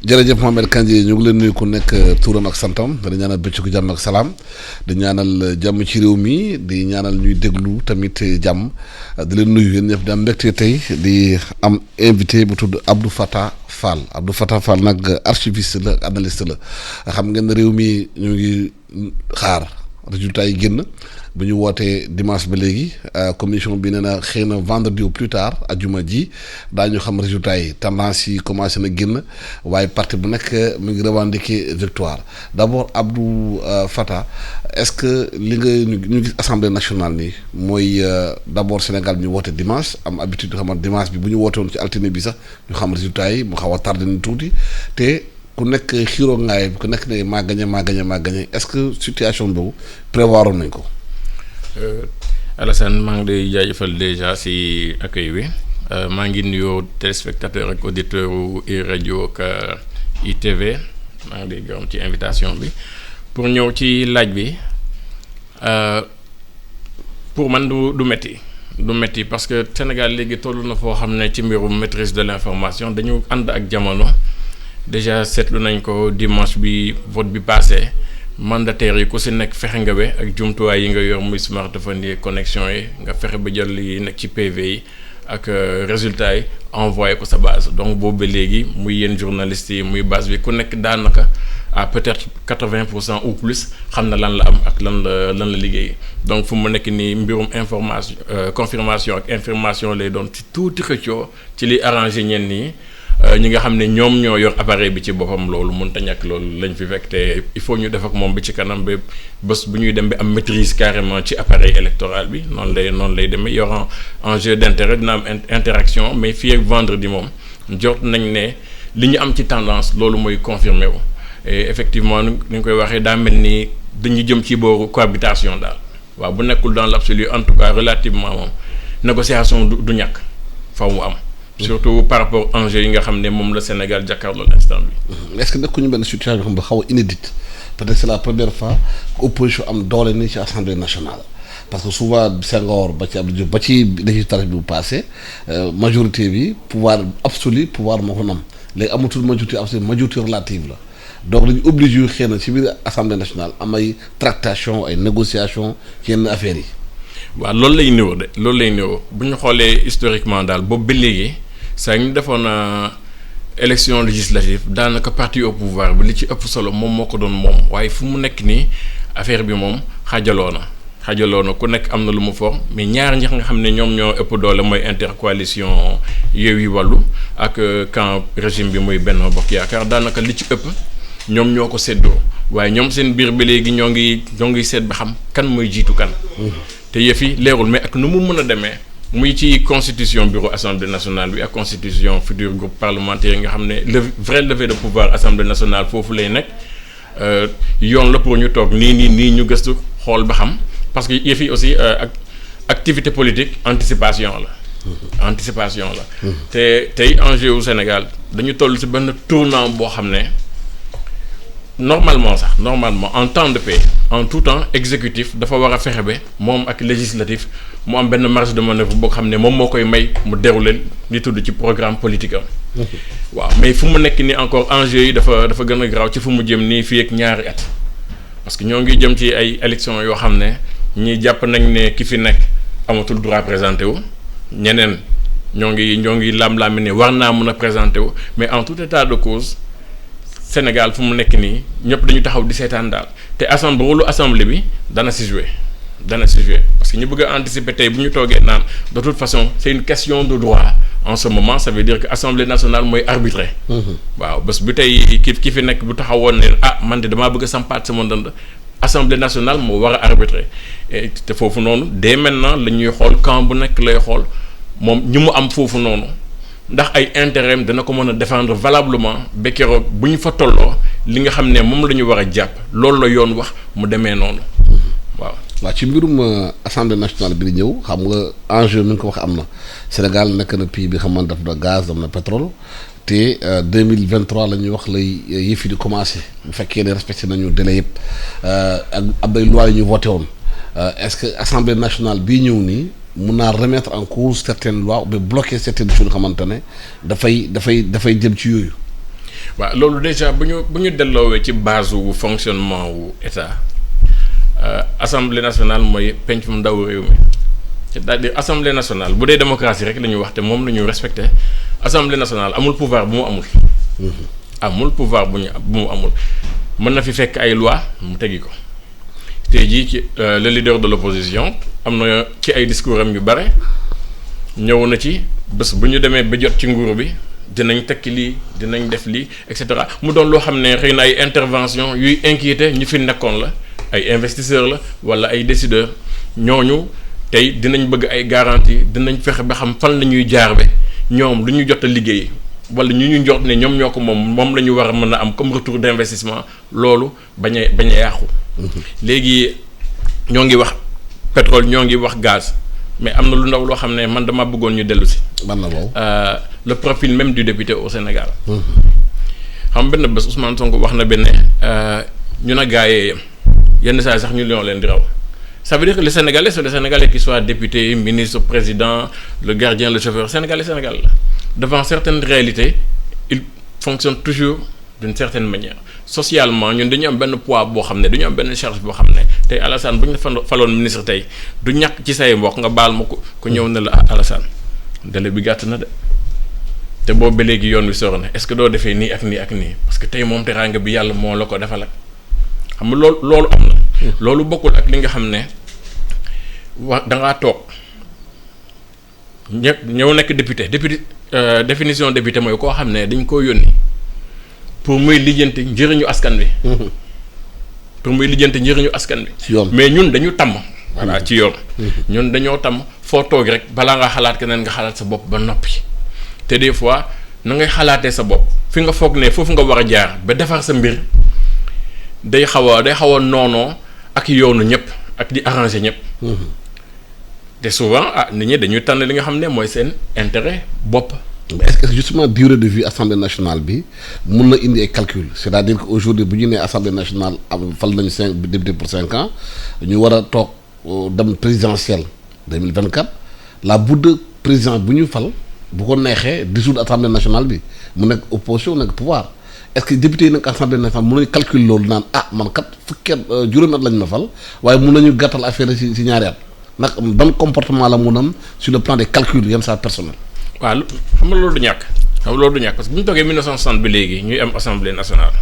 jërëjëf Mohamed Kandji ñu ngi leen nuyu ku nekk tuuram ak santam di ñaanal bëccëgu jàmm ak salaam di ñaanal jàmm ci réew mi di ñaanal ñuy déglu tamit jàmm di leen nuyu yéen ñëpp di am mbégte tey di am invité bu tudd Abdou Fatah Fall nag archiviste la analyste la xam ngeen ne réew mi ñu ngi xaar résultats yi génn bu ñu wootee dimanche ba léegi commission bi nee na xëy na vendredi au plus tard ajuma ji daañu xam résultats yi tendance yi commencé na génn waaye parti bu nekk mu ngi revendiquer victoire d'abord Abdou Fatah est-ce que li nga ñu gis assemblée nationale nii mooy d'abord Sénégal ñu woote dimanche am habitude yoo xamante dimanche bi bu ñu woote woon ci altine bi sax ñu xam résultats yi mu xaw a tardé ni tuuti te ku nekk xiiroo ngaay ku nekk ne maa gagné est-ce que situation boobu prévoir nañ ko. Alassane maa ngi lay jaajëfal déjà ci accueil bi maa ngi nuyoo téléspectateur ak auditeur u iRadio ak ITV maa ngi lay gërëm ci invitation bi pour ñëw ci laaj bi pour man du metti parce que Sénégal léegi toll na foo xam ne ci mbirum maîtrise de l'information dañu ànd ak jamono déjà seetlu nañ ko dimanche bi vote bi passé mandataires yi ku si nekk fexe nga be ak jumtuwaay yi nga yor muy smartphone yi connexion yi nga fexe ba jël yi nekk ci PV yi ak résultats yi envoyé ko sa base donc boobu ba léegi muy yéen journalistes yi muy base bi ku nekk daanaka à peut-être 80% ou plus xam na lan la am ak lan la liggéey donc fu mu nekk nii mbirum information confirmation ak information lay doon ci tuuti xëccoo ci li arrangé ñenn ñi. ñi nga xam ne ñoom ñoo yor appareil bi ci boppam loolu mënut a ñàkk loolu lañ fi fekk te il faut ñu def ak moom bi ci kanam ba bés bu ñuy dem bi am maîtrise carrément ci appareil électoral bi noonu lay demee yor enjeu d'intérêt dina am interaction mais fii ak vendredi moom jot nañ ne li ñu am ci tendance loolu mooy confirmé wu et effectivement ni ñu koy waxee daa mel ni dañu jëm ci booru cohabitation daal waaw bu nekkul dans l'absolu en tout cas relativement moom négociation du ñàkk faw mu am. surtout par rapport enjeux yi nga xam ne moom la Sénégal jàkkaarloo l'instant bi. est-ce que nekkuñu benn situation xam nga xaw a inédite peut-être c'est la première fois que opposition am doole ni ci assemblée nationale parce que souvent Senghor ba ci Abdou Diouf ba ci législative bi bu passé majorité bi pouvoir absolu pouvoir moo ko nam léegi amatul majorité absolue majorité relative la donc dañu obligé yu xëy na ci biir assemblée nationale am ay tractation ay négociation ci yenn affaires yi. waaw loolu lay néew bu ñu xoolee historiquement daal boobu ba léegi. saa ñu defoon élection législative daanaka parti au pouvoir bi li ci ëpp solo moom moo ko doon moom waaye fu mu nekk nii affaire bi moom xajaloo na ku nekk am na lu mu for mais ñaar ñi nga xam ne ñoom ñoo ëpp doole mooy intercoalition Yewwi Wallu ak camp régime bi muy Benno Bokk Yaakaar daanaka li ci ëpp ñoom ñoo ko séddoo waaye ñoom seen biir ba léegi ñoo ngi seet ba xam kan mooy jiitu kan. te yëf yi leerul mais ak nu mu mën a demee. muy ci constitution bureau assemblée nationale bi ak constitution futur groupe parlementaire yi nga xam ne vrai levée de pouvoir assemblée nationale foofu lay nekk yoon la pour ñu toog nii ñu gëstu xool ba xam parce que yëf yi aussi ak activité politique anticipation la. te tey enjeu au Sénégal dañu toll ci benn tournant boo xam ne normalement en temps de paix en tout temps exécutif dafa war a fexe ba moom ak législatif mu am benn marge de manœuvre boo xam ne moom moo koy may mu dérouler li tudd ci programme politique am. waaw mais fu mu nekk nii encore enjeu yi dafa gën a garaaw ci fu mu jëm nii fii ak ñaari at parce que ñoo ngi jëm ci ay élections yoo xam ne ñi jàpp nañ ne ki fi nekk amatul droit présenté wu ñeneen ñoo ngi lam-lami ne war naa mën a présenté wu mais en tout état de cause. Sénégal fu mu nekk nii ñëpp dañu taxaw di seetaan daal te assemblée bi dana si jouer parce que ñu bëgg a anticiper tey bu ñu toogee naan de toute façon c'est une question de droit en ce moment ça veut dire que assemblée nationale mooy arbitrer. waaw bés bu tey ki fi nekk bu taxawoon ne man de damaa bëgg a sampaat sama ndënd assemblée nationale moo war a arbitrer et te foofu noonu dès maintenant la ñuy xool camp bu nekk lay xool moom ñi mu am foofu noonu. ndax ay intérêt dana ko mën a défendre valablement ba keroog bu ñu fa tolloo li nga xam ne moom la ñu war a jàpp loolu la yoon wax mu demee noonu waaw ci mbirum assemblée nationale bi di ñëw xam nga enjeu mi nga ko wax am na Sénégal nekk na pays bi xam man daf na gaz am na pétrole te 2023 la ñuy wax lay yëf yi di commencé bu fekkee ne respecté nañu délai yëpp ak ab ay loi yi ñu voté woon est-ce que assemblée nationale bii ñëw nii mun naa remettre en cause certaines lois ou bien bloquer certaines choses xamante ne dafay jëm ci yooyu. waaw loolu déjà bu ñu delloowee ci base wu fonctionnement wu état assemblée nationale mooy pencum ndaw réew mi c'est-à-dire assemblée nationale bu dee démocratie rek la ñuy wax te moom la ñu respecté assemblée nationale amul pouvoir bu mu amul. amul pouvoir bu mu amul mën na fi fekk ay loi mu tegi ko tey jii ci le leader de l'opposition am na ci ay discours am yu bare ñëw na ci bés bu ñu demee ba jot ci nguur bi dinañ tekki lii dinañ def lii et cetera mu doon loo xam ne xëy na ay intervention yuy inquiéter ñi fi nekkoon la ay investisseurs la wala ay décideurs ñooñu tey dinañ bëgg ay garantie dinañ fexe ba xam fan la ñuy jaar be ñoom lu ñu jot a liggéey wala ñu jot ne ñoom ñoo ko moom la ñu war a mën a am comme retour d'investissement loolu bañ a yàqu. léegi ñoo ngi wax pétrole ñoo ngi wax gaz mais am na lu ndaw loo xam ne man dama bëggoon ñu dellu si. ban la boobu. le profil même du député au Sénégal. xam benn bés Ousmane Sonko wax na benn ñu na gaayee yenn saa sax ñu ñoo leen di raw ça veut dire que les Sénégalais c'est les Sénégalais qui soient députés ministre président le gardien le chauffeur Sénégal la devant certaines réalités il fonctionne toujours d'une certaine manière socialement ñun dañu am benn poids boo xam ne dañu am benn charge boo xam ne tey Alassane bu ñu la faloon ministre tey du ñàkk ci say mbokk nga baal ma ko ñëw ne la Alassane délai bi gàtt na de te boobu ba léegi yoon wi sor na est-ce que doo defee nii ak nii ak nii parce que tey moom teraanga bi yàlla moo la ko defal ak xam nga loolu am na. loolu bokkul ak li nga xam ne da ngaa toog ñëw nekk député définition député mooy koo xam ne dañ koo yónni pour muy lijjanti njëriñu askan wi. pour muy lijjanti njëriñu askan wi. ci yoon mais ñun dañu tàmm. voilà ci yoon. ñun dañoo tàmm foo toog rek balaa nga xalaat keneen nga xalaat sa bopp ba noppi te des fois na ngay xalaatee sa bopp fi nga foog ne foofu nga war a jaar ba defar sa mbir day xaw a noonoo ak yoonu ñëpp ak di arranger ñëpp. te souvent nit ñi dañuy tànn li nga xam ne mooy seen intérêt bopp. mais est-ce que justement durée de vie assemblée nationale bi mun na indi ay calcul c'est-à-dire que aujourd'hui bu ñu nee assemblée nationale fal nañu 5 députés pour 5 ans ñu war a toog dem présidentielle 2024 la bu de président bu ñu fal bu ko neexee dissoudre assemblée nationale bi mu nekk opposition nekk pouvoir est-ce que député yi nag assemblée nationale mun nañu calcul loolu naan man kat fukki at juróomi at lañ ma fal waaye mun nañu gàttal affaire ci ñaari at nag ban comportement la mun am sur le plan des calculs yenn saa personnel. waaw xam nga loolu du ñàkk parce que bu ñu toogee 1960 ba léegi ñuy am assemblée nationale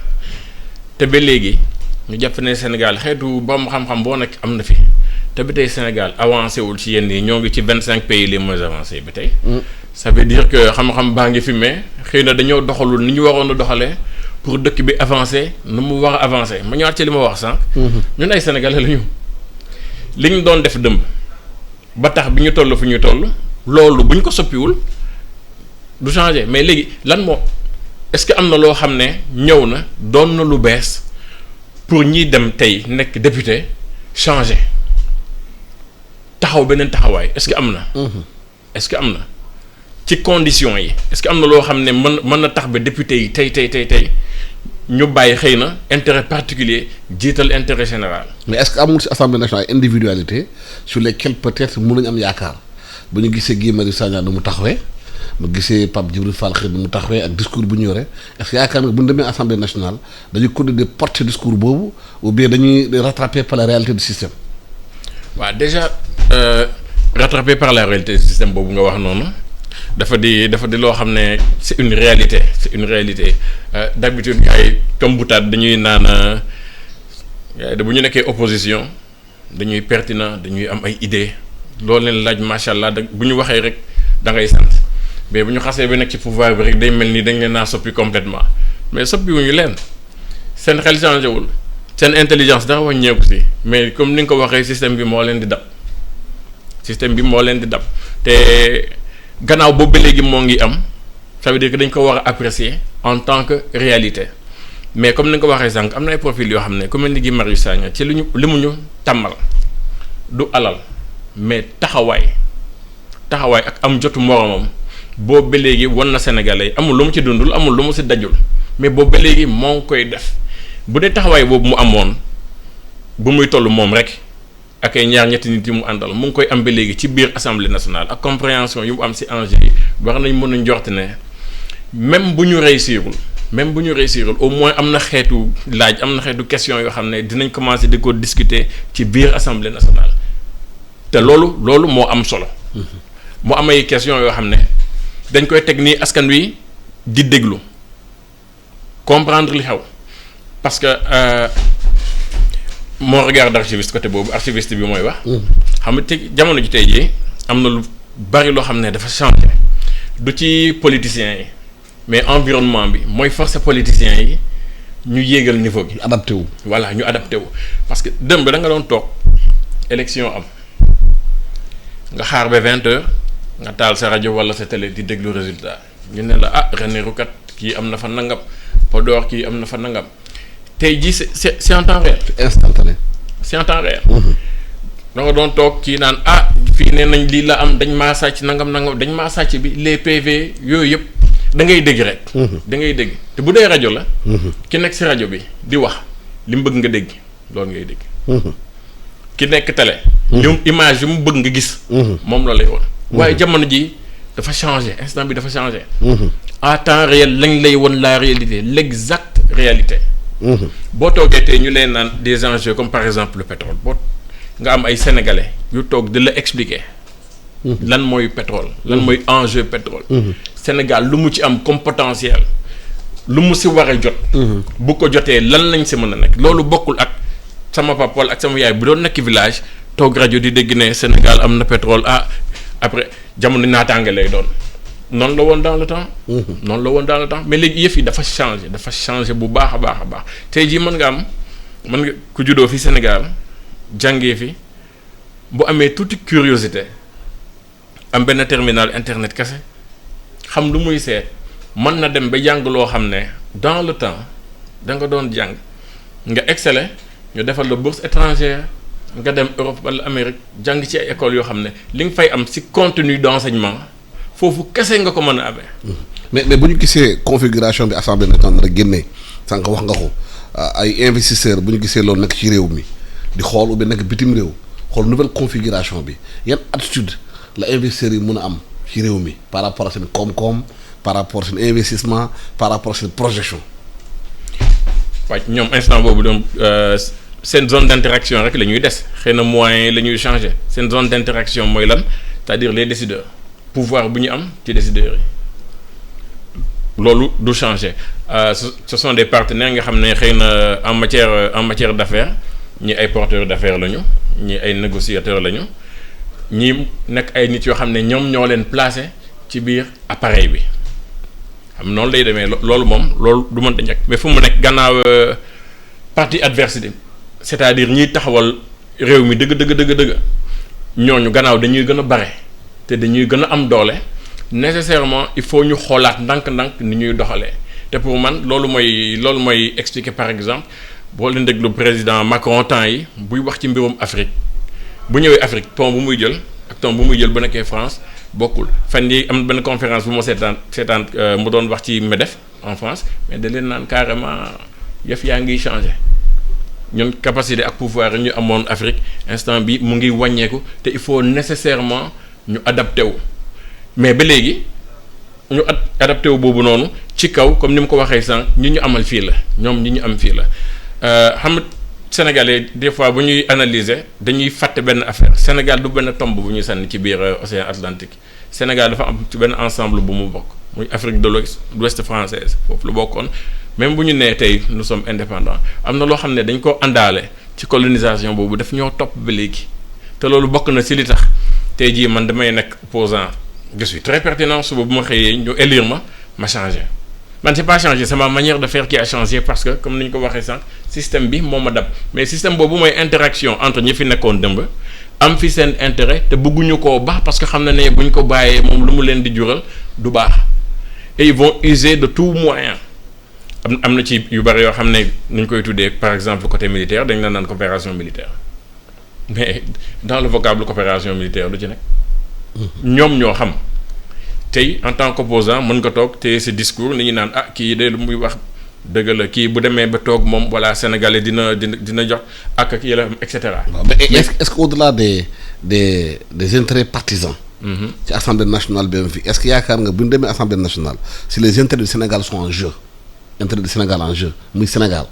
te ba léegi ñu jàpp ne Sénégal xeetu borom xam-xam boo nekk am na fi te ba tey Sénégal avancé wul ci yenn yi ñoo ngi ci 25 pays les moins avancés ba tey. ça veut dire que xam-xam baa ngi fi mais xëy na dañoo doxalul ni ñu waroon a doxalee pour dëkk bi avancer nu mu war a avancer ma ñëwaat ci li ma wax sànq. ñun ay sénégalais la ñu li ñu doon def dëmb ba tax bi ñu toll fu ñu toll loolu bu ñu ko soppiwul. du changer mais léegi lan moo est-ce que am na loo xam ne ñëw na doon na lu bees pour ñiy dem tey nekk député changer taxaw beneen taxawaay est-ce que am na. est-ce que am na ci conditions yi est-ce que am na loo xam ne mën na tax ba député yi tey ñu bàyyi xëy na intérêt particulier jiital intérêt général. mais est-ce que amul ci assemblée nationale individualité sur lesquelles peut-être mën nañu am yaakaar bu ñu gisee Guy Marius Sagna nu mu taxawee. ma gisee Pape Djibril Fall xëy na mu taxawee ak discours bu ñu yore est-ce que yaakaar nga bu ñu demee assemblée nationale dañuy continuer de porter discours boobu ou bien dañuy rattraper par la réalité du système. waaw déjà rattrapé par la réalité du système boobu nga wax noonu dafa di loo xam ne c'est une réalité d'habitude ay comme boutade dañuy naan bu ñu nekkee opposition dañuy pertinent dañuy am ay idées loolu leen laaj macha allah bu ñu waxee rek da ngay sant. mais bu ñu xasee ba nekk ci pouvoir bi rek day mel ni dañ leen naa soppi complètement mais soppiwuñu leen seen xel changé wul seen intelligence dafa wàññeeku si mais comme ni nga ko waxee système bi moo leen di dab te gannaaw boobu ba léegi moo ngi am ça veut dire que dañ ko war a apprécier en tant que réalité mais comme ni nga ko waxee sànq am na ay profil yoo xam ne ku mel ni Guy Marius Sagna ci li mu ñu tàmmal du alal mais taxawaay ak am jotu moromam. boobu ba léegi wan na Sénégalais amul lu mu ci dundul amul lu mu ci dajul mais boobu ba léegi moo ngi koy def bu dee taxawaay boobu mu amoon bu muy toll moom rek ak ay ñaar ñetti nit yi mu àndal mu ngi koy am ba léegi ci biir assemblée nationale ak compréhension yu mu am ci enjeu yi war nañ mën a njort ne même bu ñu réussirul même bu ñu réussirul au moins am na xeetu laaj am na xeetu question yoo xam ne dinañ commencer di ko discuter ci biir assemblée nationale te loolu moo am solo. mu am ay question yoo xam ne dañ koy teg nii askan wi di déglu comprendre li xew parce que mon regard d'archiviste côté boobu archiviste bi mooy wax. xam nga te jamono ji tey jii am na lu bari loo xam ne dafa changé du ci politiciens yi mais environnement bi mooy forcer politiciens yi ñu yéegal niveau bi. adapté wu. voilà ñu adapté wu parce que démb da nga doon toog élection am nga xaar ba 20h nga taal sa rajo wala sa télé di déglu résultat ñu ne la Ranérou kat kii am na fa nangam Podor kii am na fa nangam tey jii c'est en temps réel. instantané. c'est en temps réel. da nga doon toog kii naan fii nee nañ lii la am dañ maa sàcc nangam dañ maa sàcc bi les PV yooyu yëpp da ngay dégg rek. da ngay dégg te bu dee rajo la. ki nekk si rajo bi di wax li mu bëgg nga dégg loolu ngay dégg. ki nekk télé. li image yi mu bëgg nga gis. moom la lay woon. waaye jamono ji dafa changé instant bi dafa changé. à temps réel lañ lay won la réalité l'exacte réalité. boo toogee tey ñu leen naan des enjeux comme par exemple le pétrole boo nga am ay sénégalais yu toog di la expliquer. lan mooy pétrole. lan mooy enjeu pétrole. Sénégal lu mu ci am comme potentiel lu mu si war a jot. bu ko jotee lan lañ si mën a nekk loolu bokkul ak sama papa wala ak sama yaay bu doon nekk village toog rajo di dégg ne Sénégal am na pétrole après jamono naataange lay doon noonu la woon dans le temps. noonu la woon dans le temps mais léegi yëf yi dafa changé bu baax a baax a baax tey jii mën nga ku juddoo fi Sénégal jàngee fi bu amee tuuti curiosité am benn terminal internet kese xam lu muy seet mën na dem ba jàng loo xam ne dans le temps da nga doon jàng nga exceller ñu defal la bourse étrangère nga dem Europe wala Amérique jàng ci ay écoles yoo xam ne li nga fay am ci contenu d'enseignement foofu kese nga ko mën a amee. mais bu ñu gisee configuration bi assemblée nationale rek génnee sànq wax nga ko ay investisseurs bu ñu gisee loolu nekk ci réew mi di xool ou bien nekk bitim réew xool nouvelle configuration bi yan attitude la investisseurs yi mën a am ci réew mi par rapport ak seen koom-koom par rapport ak seen investissement par rapport ak seen projection. waaye ñoom instant boobu doon seen zone d'interaction rek la ñuy des xëy na moyens la ñuy changer seen zone d'interaction mooy lan c'est-à-dire les décideurs pouvoir bu ñu am ci décideurs yi loolu du changer ce sont des partenaires nga xam ne xëy na en matière d'affaires ñi ay porteurs d'affaires lañu ñi ay négociateurs lañu ñi nekk ay nit yoo xam ne ñoom ñoo leen placer ci biir appareil bi xam noonu lay demee loolu moom loolu du mënta ñàkk mais fu mu nekk gannaaw partie adversité c'est-à-dire ñiy taxawal réew mi dëgg ñooñu gannaaw dañuy gën a bare te dañuy gën a am doole nécessairement il faut ñu xoolaat ndànk-ndànk ni ñuy doxalee te pour man loolu mooy expliquer par exemple boo leen déglu président Macron temps yi buy wax ci mbirum Afrique bu ñëwee Afrique ton bu muy jël ak ton bu muy jël ba nekkee France bokkul fan yi am benn conférence bu ma seetaan mu doon wax ci MEDEF en France mais da leen naan carrément yëf yaa ngi changer ñun capacité ak pouvoir yi ñu amoon Afrique instant bi mu ngi wàññeeku te il faut nécessairement ñu adapté wu mais ba léegi ñu adapté wu boobu noonu ci kaw comme ni mu ko waxee sànq ñi ñu amal fii la ñoom ñi ñu am fii la xam Sénégalais des fois bu ñuy analyser dañuy fàtte benn affaire Sénégal du benn tomb bu ñuy sànni ci biir océan Atlantique Sénégal dafa am ci benn ensemble bu mu bokk muy Afrique de l'Ouest française foofu lu bokkoon même bu ñu nee tey nous sommes indépendants am na loo xam ne dañ ko àndaale ci colonisation boobu daf ñoo topp ba léegi te loolu bokk na ci li tax tey jii man damay nekk opposant je suis très pertinent suba bu ma xëyee ñu élire ma changé man c'est pas changé c'est ma manière de faire qui a changé parce que comme ni ñu ko waxee sànq système bi moo ma dab mais système boobu mooy interaction entre ñi fi nekkoon dëmb am fi seen intérêt te bëgguñu koo baax parce que xam na ne bu ñu ko bàyyee moom lu mu leen di jural du baax et ils vont user de tout moyen am na ci yu bari yoo xam ne nu ñu koy tuddee par exemple côté militaire dañ la naan coopération militaire mais dans le vocable coopération militaire lu ci nekk ñoom ñoo xam tey en tant qu'opposant mën nga toog te ce discours ni ñu naan kii de lu muy wax dëgg la kii bu demee ba toog moom voilà sénégalais dina jox ak yëla et cetera. est-ce que au-delà des intérêts partisans. ci assemblée nationale bi fi est-ce que yaakaar nga bu ñu demee assemblée nationale si les intérêts du Sénégal sont en jeu. intérêt du Sénégal en jeu muy Sénégal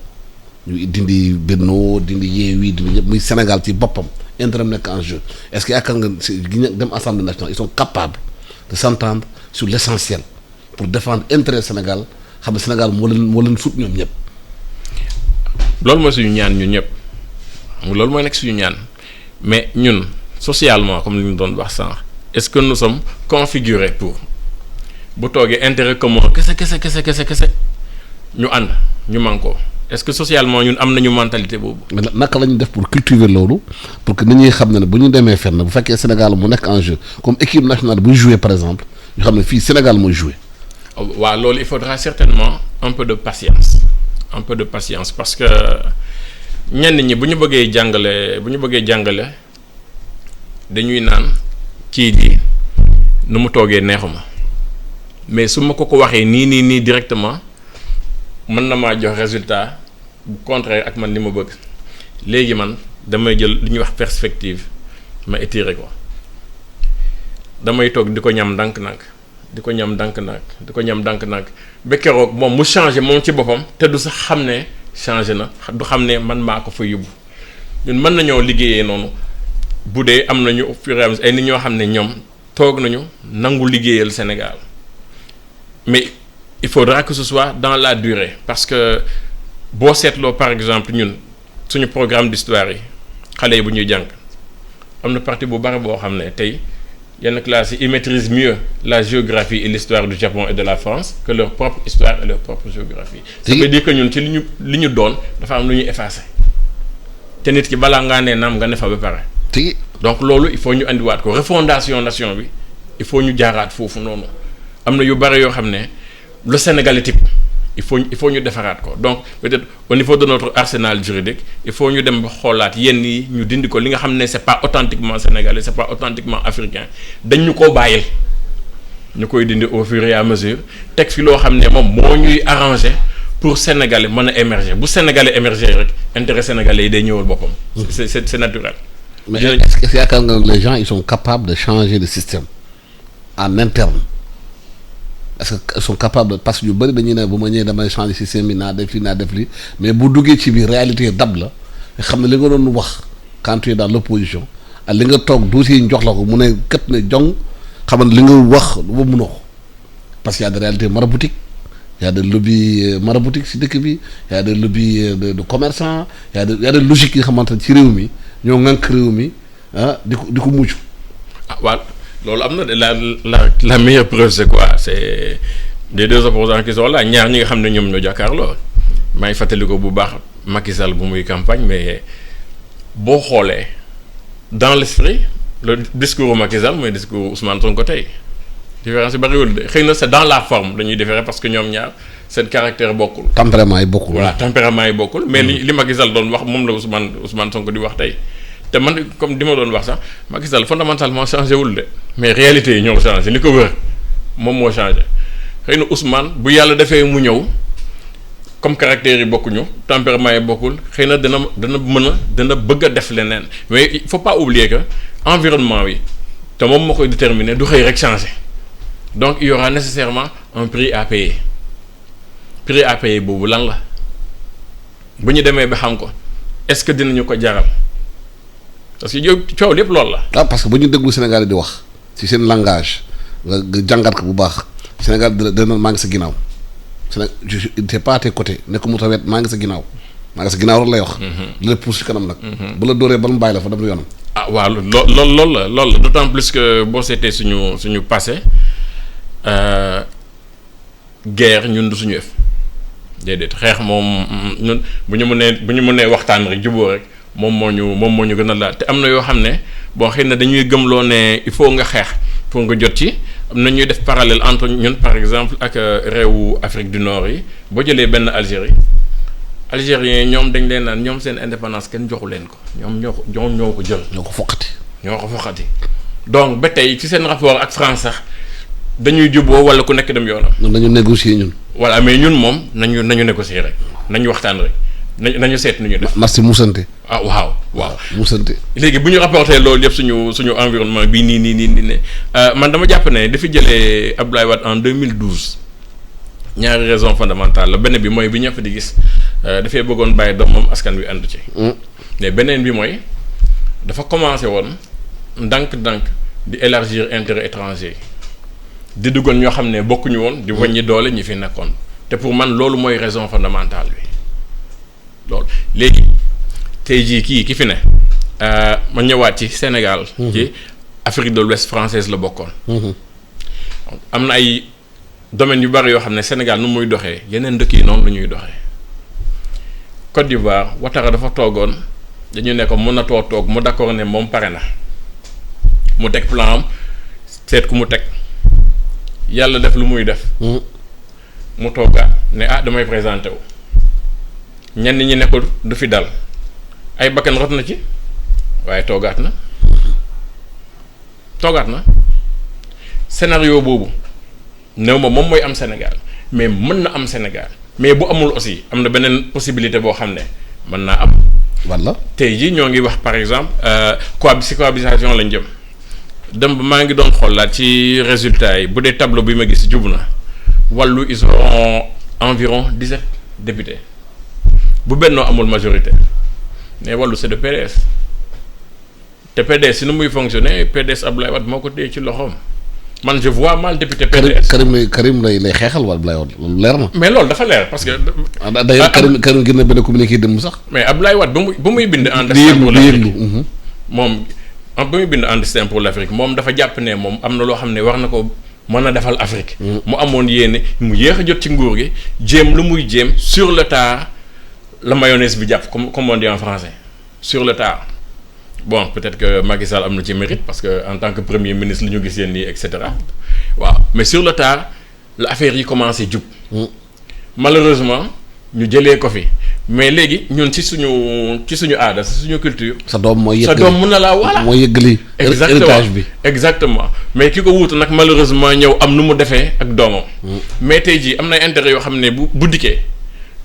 ñu dindi Benno dindi Yewwi dindi ñëpp muy Sénégal ci boppam intérêt nekk en jeu est-ce que yaakaar nga gi dem Assemblée nationale ils sont capables de s'entendre sur l'essentiel pour défendre intérêt Sénégal xam ne Sénégal moo leen sut ñoom ñëpp. loolu mooy suñu ñaan ñun ñëpp loolu mooy nekk suñu ñaan mais ñun socialement comme li ñu doon wax sànq est-ce que nous sommes configurés pour bu toogee intérêt commun kese ñu ànd ñu mànkoo est-ce que socialement ñun am nañu mentalité boobu. mais naka la ñu def pour cultiver loolu pour que nit ñi xam ne bu ñu demee fenn bu fekkee Sénégal mu nekk en jeu comme équipe nationale buy jouer par exemple ñu xam ne fii Sénégal mooy jouer. waaw loolu il faudra certainement un peu de patience parce que ñenn ñi bu ñu bëggee jàngale dañuy naan kii di nu mu toogee neexuma mais su ma ko waxee nii directement mën na maa jox résultat bu contraire ak man li ma bëgg léegi man damay jël li ñuy wax perspective ma étirer ko damay toog di ko ñam ndànk-ndànk ba keroog moom mu changé moom ci boppam te du sax xam ne changé na du xam ne man maa ko fa yóbbu ñun mën nañoo liggéeyee noonu bu dee am nañu fur et à mesure ay nit ñoo xam ne ñoom toog nañu nangu liggéeyal Sénégal mais il faudra que ce soit dans la durée parce que boo seetloo par exemple ñun suñu programme d'histoire yi xale yi bu ñuy jàng am na partie bu bari boo xam ne tey yenn classes yi ils maîtrisent mieux la géographie et l'histoire du Japon et de la France que leur propre histoire et leur propre géographie. Ça veut dire que ñun ci li ñu doon dafa am lu ñuy effacer te nit ki balaa ngaa nee naam nga ne fa ba pare. donc loolu il faut ñu andiwaat ko refondation nation bi il faut ñu jaaraat foofu noonu am na yu bari yoo xam ne le Sénégalais type il faut ñu defaraat ko donc peut-être au niveau de notre arsenal juridique il faut ñu dem ba xoolaat yenn yi ñu dindi ko li nga xam ne c'est pas authentiquement sénégalais c'est pas authentiquement africain dañ ñu koo bàyyil ñu koy dindi au fur et à mesure teg fi loo xam ne moom moo ñuy arranger pour sénégalais mën a émerger bu sénégalais émerger rek intérêt sénégalais yi day ñëwal boppam. c'est naturel. mais est-ce que yaakaar nga les gens ils sont capables de changer le système en interne. est-ce que ils sont capables parce que ñu bëri dañuy ne bu ma ñëwee damay changer système bi naa def lii mais bu duggee ci biir réalité dab la nga xam ne li nga doon wax quand tu es dans l'opposition ak li nga toog dossier yi ñu jox la ko mu ne kat ne jong xam ne li nga wax lu ba mënoo ko parce que y a des réalités maraboutiques y a des lobbies maraboutiques si dëkk bi y a des lobbies de commerçants y a des logiques yi nga xamante ne ci réew mi ñoo ŋànk réew mi di ko mucc. waaw. loolu am na de la meilleure preuve c'est quoi c'est les deux opposants qui sont là ñaar ñi nga xam ne ñoom ñoo jàkkaarloo maa ngi fàttali ko bu baax Macky Sall bu muy campagne mais boo xoolee dans l'esprit le discours Macky Sall mooy discours Ousmane Sonko tey différence yi bariwul de xëy na c'est dans la forme dañuy différer parce que ñoom ñaar seen caractère bokkul. tempérament yi bokkul. voilà tempérament yi bokkul. mais li Macky Sall doon wax moom la Ousmane Sonko di wax tey. te man comme di ma doon wax sax Macky Sall fondamentalement changé wul de mais réalité yi ñoo changé li ko wër moom moo changé xëy na Ousmane bu yàlla defee mu ñëw comme caractère yi bokkuñu tempérament yi bokkul xëy na dana bëgg a def leneen mais il faut pas oublier que environnement bi te moom moo koy déterminer du xëy rek changé donc il y aura nécessairement un prix à payer boobu lan la bu ñu demee ba xam ko est-ce que dinañu ko jaral. parce que yow coow lépp loolu la. parce que bu ñu déglu Sénégal di wax ci seen langage nga jàngat ko bu baax Sénégal dina maa ngi sa ginnaaw Sénégal je n'étais pas à tes côtés nekk mu tawet maa ngi sa ginnaaw rek lay wax. li la pousse ci kanam nag. bu la dóoree bal mu bàyyi la fa dem yoonam. waaw loolu la d'autant plus que boo seetee suñu passé guerre ñun du suñu ëf déedéet xeex moom ñun bu ñu mënee waxtaan rek juboo rek. moom moo ñu gën a laal te am na yoo xam ne bon xëy na dañuy gëmloo ne il faut nga xeex pour nga jot ci am na ñuy def parallèle entre ñun par exemple ak réewu Afrique du Nord yi boo jëlee benn Algérie algériens ñoom dañ leen naan ñoom seen indépendance kenn joxu leen ko ñoom ñoo ko jël. ñoo ko foqati donc ba tey ci seen rapport ak France sax dañuy juboo wala ku nekk dem yoonam. ñun dañu négocier ñun. voilà mais ñun moom nañu négocier rek nañu waxtaan rek. nañu seet nu ñu def. merci musante. waaw. musante. léegi bu ñu rapporté loolu yëpp suñu environnement bi nii ne man dama jàpp ne dafi jëlee Abdoulaye Wade en 2012 ñaari raison fondamentale la benn bi mooy bi ñëpp di gis dafay bëggoon bàyyi doomam askan wi ànd ci. mais beneen bi mooy dafa commencé woon ndànk-ndànk di élargir intérêt étranger di dugal ñoo xam ne bokkuñu woon di wàññi doole ñi fi nekkoon te pour man loolu mooy raison fondamentale bi loolu léegi tey jii ki fi ne ma ñëwaat ci Sénégal. ci Afrique de l'Ouest française la bokkoon. am na ay domaines yu bari yoo xam ne Sénégal nu muy doxee yeneen dëkk yi noonu la ñuy doxee Côte d'Ivoire Ouattara dafa toogoon dañu ne ko mën na toog mu d'accord ne moom pare na mu teg plan am seet ku mu teg yàlla def lu muy def. mu toogaat ne damay présenté wu ñenn ñi nekkul du fi dal ay bakkan rot na ci waaye toogaat na scénario boobu néew ma moom mooy am Sénégal mais mën na am Sénégal mais bu amul aussi am na beneen possibilité boo xam ne mën naa am. walla tey jii ñoo ngi wax par exemple cohabitation lañ jëm dem ba maa ngi doon xoolaat ci résultats yi bu dee tableau bi ma gis jub na wàllu ils auront environ 17 députés bu Bennoo amul majorité mais wàllu c'est de PDS te PDS si nu muy fonctionner PDS Abdoulaye Wade moo ko téye ci loxoom man je vois mal député PDS. Karim lay xeexal wala Abdoulaye Wade loolu leer na. mais loolu dafa leer parce que. d'ailleurs Karim gën na benn communiqué dem sax. mais Abdoulaye Wade ba muy bind. en destin pour l'Afrique moom ba muy bind en destin pour l'Afrique moom dafa jàpp ne moom am na loo xam ne war na ko mën a defal Afrique. mu amoon yéene mu yéex a jot ci nguur gi jéem lu muy jéem sur le tard la mayonnaise bi jàpp comme on dit en français sur le tard. bon peut-être que Macky Sall am na ci mérite parce que en tant que premier ministre li ñu gis yéen nii et cetera waaw mais sur le tard la affaire yi commencé jub. malheureusement ñu jëlee ko fi mais léegi ñun ci suñu aada ci suñu culture. sa doom mooy yëggali sa doom mën na laa voilà. mooy yëggali héritage bi exactement mais ki ko wuutu nag malheureusement ñëw am nu mu defee ak doomam. mais tey jii am na intérêt yoo xam ne bu dikkee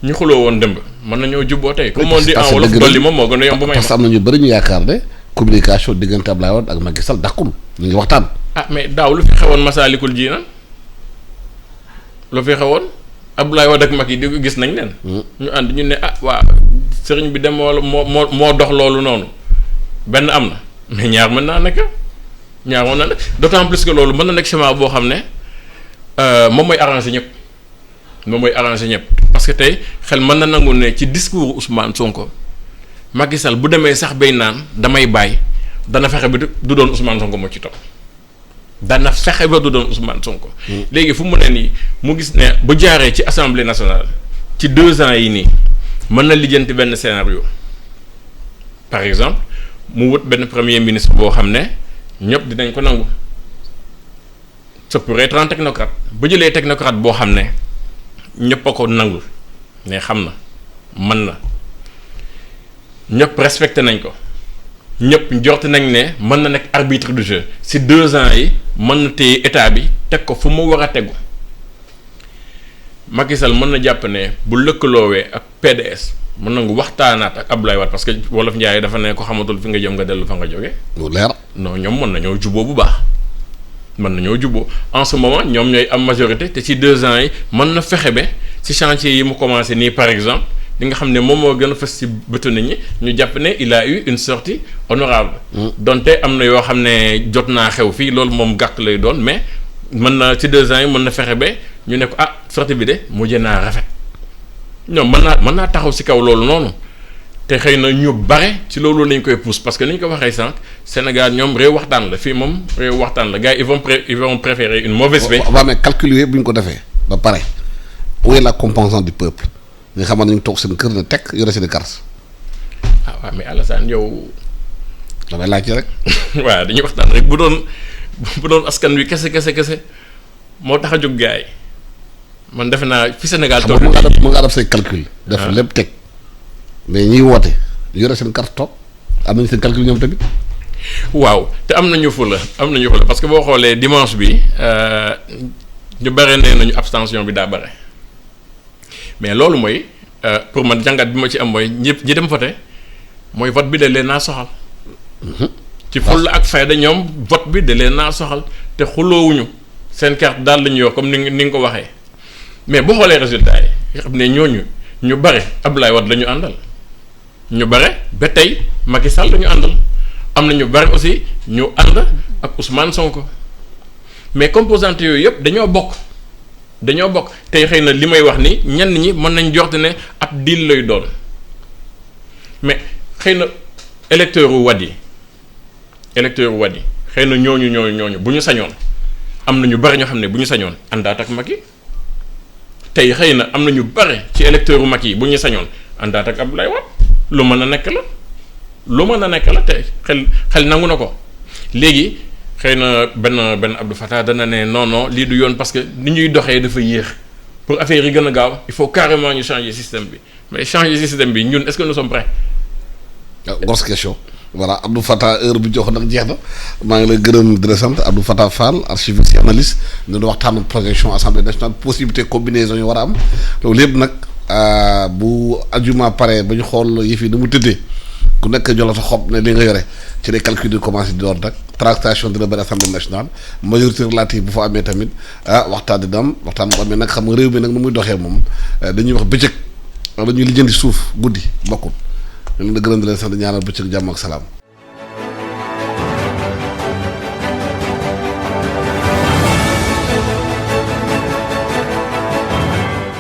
ñu xuloo woon dëmb mën nañoo jubboo tey. comme on dit en wolof dolli moom moo gën a yomb may. parce que am na ñu bëri ñu yaakaar ne communication diggante Abdoulaye Wade ak Macky Sall dàqul ñu ngi waxtaan. mais daaw lu fi xewoon Masaalikul Jinaan lu fi xewoon Abdoulaye Wade ak Macky di gis nañ leen. ñu ànd ñu ne waa sëriñ bi dem wala moo dox loolu noonu benn am na mais ñaar mën naa nekk d'autant plus que loolu mën na nekk chemin boo xam ne moom mooy arrangé ñëpp. parce que tey xel mën na nangu ne ci discours Ousmane Sonko Macky Sall bu demee sax bay naan damay bàyyi dana fexe ba du doon Ousmane Sonko moo ci topp dana fexe ba du doon Ousmane Sonko. léegi fu mu ne nii mu gis ne bu jaaree ci assemblée nationale ci 2 ans yi nii mën na lijjanti benn scénario par exemple mu wut benn premier ministre boo xam ne ñëpp dinañ ko nangu ça pourrait être un technocrate bu jëlee technocrate boo xam ne. ñëpp a ko nangul ne xam na mën na ñëpp respecté nañ ko ñëpp njort nañ ne mën na nekk arbitre du jeu ci 2 ans yi mën na téye état bi teg ko fu mu war a tegu Macky Sall mën na jàpp ne bu lëkkaloowee ak PDS mën na nga waxtaanaat ak Abdoulaye Wade parce que wolof Njaay dafa ne ko xamatul fi nga jëm nga dellu fa nga jóge lu leer non ñoom mën nañoo juboo bu baax mën nañoo juboo en ce moment ñoom ñooy am majorité te ci 2 ans yi mën na fexe ba ci chantier yi mu commencé nii par exemple li nga xam ne moom moo gën a fës ci bëtu nit ñi ñu jàpp ne il a eu une sortie honorable donte am na yoo xam ne jot naa xew fii loolu moom gàkk lay doon mais mën na ci 2 ans yi mën na fexe ba ñu ne ko sortie bi de mujjee naa rafet ñoom mën naa taxaw ci kaw loolu noonu te xëy na ñu bare ci loolu lañ koy pousse parce que ni ñu ko waxee sànq Sénégal ñoom réew waxtaan la fii moom réew waxtaan la gars yi ils vont préférer une mauvaise paix. waaw mais calculer bu ñu ko defee ba pare où est la composante du peuple nga xam ne ñu ngi toog seen kër na teg yore seen carte. waaw mais Alassane yow. damay laajte rek. waaw dañuy waxtaan rek bu doon askan wi kese moo tax a jóg gars yi man defe naa fi Sénégal. toog mu nga def say calcul. def lépp teg. mais ñiy woote yore seen carte toog am nañu seen calcul ñoom tamit. waaw te am nañu fula parce que boo xoolee dimanche bi ñu bare nee nañu abstention bi daa bare mais loolu mooy pour man jàngat bi ma ci am mooy ñëpp ñi dem voté mooy vote bi da leen naa soxal. ci fulla ak fayda ñoom vote bi da leen naa soxal te xuloowuñu seen carte daal la ñu yor comme ni nga ko waxee mais boo xoolee résultats yi nga xam ne ñooñu ñu bare Abdoulaye Wade la ñu àndal ñu bare ba tey Macky Sall la ñu àndal am na ñu bare aussi ñu ànd ak Ousmane Sonko mais composantes yooyu yëpp dañoo bokk tey xëy na li may wax ni ñenn ñi mën nañ joxte ne ab deal lay doon mais xëy na électeurs wu Wade yi xëy na ñooñu bu ñu sañoon am na ñu bari ñoo xam ne bu ñu sañoon àndaat ak Macky tey xëy na am na ñu bari ci électeurs wu Macky yi bu ñu sañoon àndaat ak Abdoulaye Wade lu mën a nekk la te xel nangu na ko léegi xëy na benn Abdou Fattah dana ne non lii du yoon parce que ni ñuy doxee dafa yéex pour affaire yi gën a gaaw il faut carrément ñu changer système bi mais changer système bi ñun est-ce que nous sommes prêts. grosse question. voilà Abdou Fattah heure bi jox nag jeex na maa ngi lay gërëm di la sant Abdou Fattah Fall archiviste et analyste ñu doon waxtaanu projection assemblée nationale possibilité combinaison yu war a am loolu yëpp nag bu ajuma pare ba ñu xool yëf yi ni mu tëddee ku nekk jox la sa xob ne li nga yore ci les calculs di commencé di doon rek tractation dina bëri assemblée nationale majorité relative bu fa amee tamit waxtaan dina am waxtaan bu amee nag xam nga réew mi nag nu muy doxee moom dañuy wax bëccëg dañuy lijjanti suuf guddi bokkul. ñu ngi leen di gërëm di leen sant di ñaanal bëccëg jàmm ak salaam.